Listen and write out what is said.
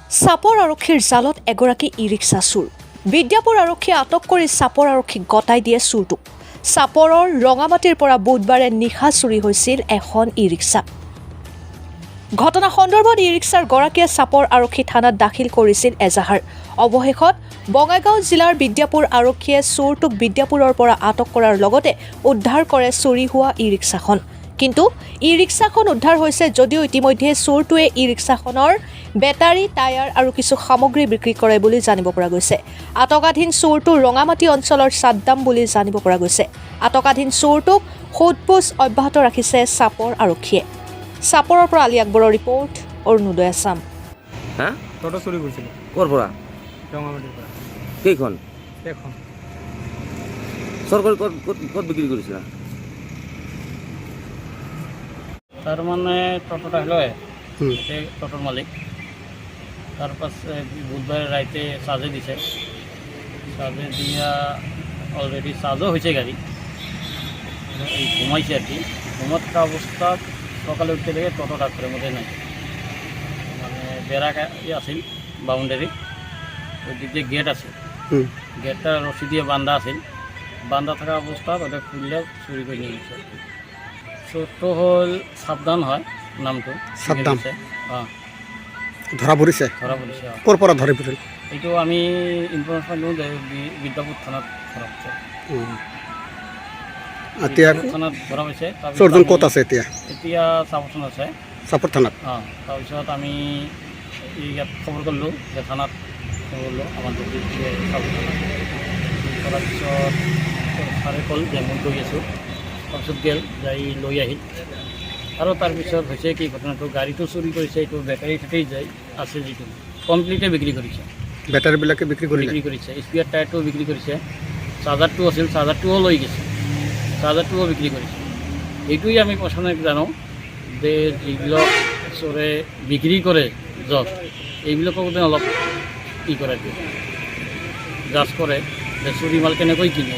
চাপৰ আৰক্ষীৰ জালত এগৰাকী ই ৰিক্সা চোৰ। বিদ্যাপুৰ আৰক্ষীয়ে আটক কৰি চাপৰ আৰক্ষীক গতাই দিয়ে চোৰটোক। চাপৰৰ ৰঙামাটিৰ পৰা বুধবাৰে নিশা চুৰি হৈছিল এখন ই ৰিক্সা। ঘটনা সন্দৰ্ভত ই ৰিক্সাৰ গৰাকীয়ে চাপৰ আৰক্ষী থানাত দাখিল কৰিছিল এজাহাৰ। অৱশেষত বঙাইগাঁও জিলাৰ বিদ্যাপুৰ আৰক্ষীয়ে চোৰটোক বিদ্যাপুৰৰ পৰা আটক কৰাৰ লগতে উদ্ধাৰ কৰে চুৰি হোৱা ই ৰিক্সাখন। কিন্তু ই ৰিক্সাখন উদ্ধাৰ হৈছে যদিও ইতিমধ্যে চোৰটোৱে ই ৰিক্সাখনৰ বেটাৰী, টায়াৰ আৰু কিছু সামগ্ৰী বিক্ৰী কৰে বুলি জানিব পৰা গৈছে। আটকাধীন চোৰটো ৰঙামাটি অঞ্চলৰ চাদ্দাম বুলি জানিব পৰা গৈছে। আটকাধীন চোৰটোক সোধপোছ অব্যাহত ৰাখিছে চাপৰ আৰক্ষীয়ে। চাপৰৰ পৰা আলী আকবৰৰ ৰিপৰ্ট, অৰুণোদয় আছাম। টোটো চুৰি কৰছিল ক'ৰ পৰা ৰঙামাটিৰ পৰা কেইখন এখন চৰকাৰী ক'ত বিক্ৰী কৰিছিলা? তার মানে টোটোটা হলো টোটোর মালিক। তার পাশে বুধবার রাইতে চার্জে দিছে, চার্জে দিয়া অলরেডি চার্জও হয়েছে গাড়ি, এই ঘুমাইছে আর কি। ঘুমাত থাকা অবস্থা সকালে উঠতে দেখে টোটো ডাক্তারের মধ্যে নাই, মানে বেড়া আছিল বাউন্ডারি, ওই দিক দিয়ে গেট আছে, গেটটা রশি দিয়ে বান্ধা আছিল। বান্ধা থাকা অবস্থা ওটা খুললে চুরি করে নিয়ে গেছে। ছোট হল সাবধান হয় নামটো, সাদ্দাম। হ্যাঁ ধরা পড়িছে ধরা পড়িছে। ক'ৰ পৰা ধৰি পৰিল? এইটো আমি ইনফৰমেশন দিওঁ যে বিদ্যাপুৰ থানাত ধৰা পড়ছে। এতিয়া থানাত ধৰা পড়ছে। চোৰজন ক'ত আছে এতিয়া? এতিয়া চাপৰচোন আছে, চাপৰ থানাত। তাৰপিছত আমি ইয়াত খবৰ কৰিলোঁ যে থানাত খবৰ কৰিলোঁ আমাৰ চাপৰ থানাত। কৰাৰ পিছত ছাৰে ক'ল যে মই গৈ আছোঁ। তাৰপিছত গেল যাই লৈ আহিল। আৰু তাৰপিছত হৈছে কি ঘটনাটো, গাড়ীটো চুৰি কৰিছে, এইটো বেটাৰী থাকেই যায় আছে যিটো কমপ্লিটে বিক্ৰী কৰিছে। বেটাৰীবিলাকে বিক্ৰী কৰিলে? বিক্ৰী কৰিছে, স্পেয়াৰ টায়াৰটোও বিক্ৰী কৰিছে, চাৰ্জাৰটো আছিল চাৰ্জাৰটোও লৈ গৈছে, চাৰ্জাৰটোও বিক্ৰী কৰিছে। এইটোৱেই আমি প্ৰশ্নে জানো যে যিবিলাক চোৰে বিক্ৰী কৰে য'ত, এইবিলাকক অলপ ই কৰে, জাজ কৰে যে চুৰি মাল কেনেকৈ কিনে।